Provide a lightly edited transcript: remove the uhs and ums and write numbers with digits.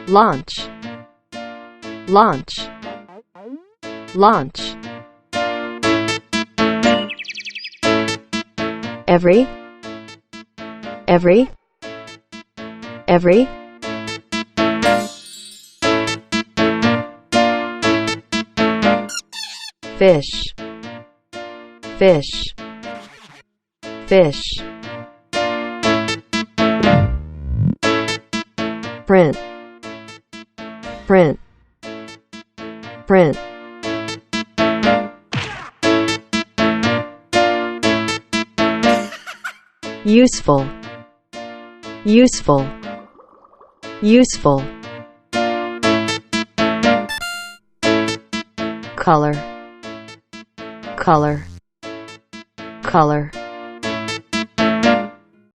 launch, launch, launch. Every, every, every. Fish, fish, fish. Print, print, print. Useful, useful, useful. Color, color, color.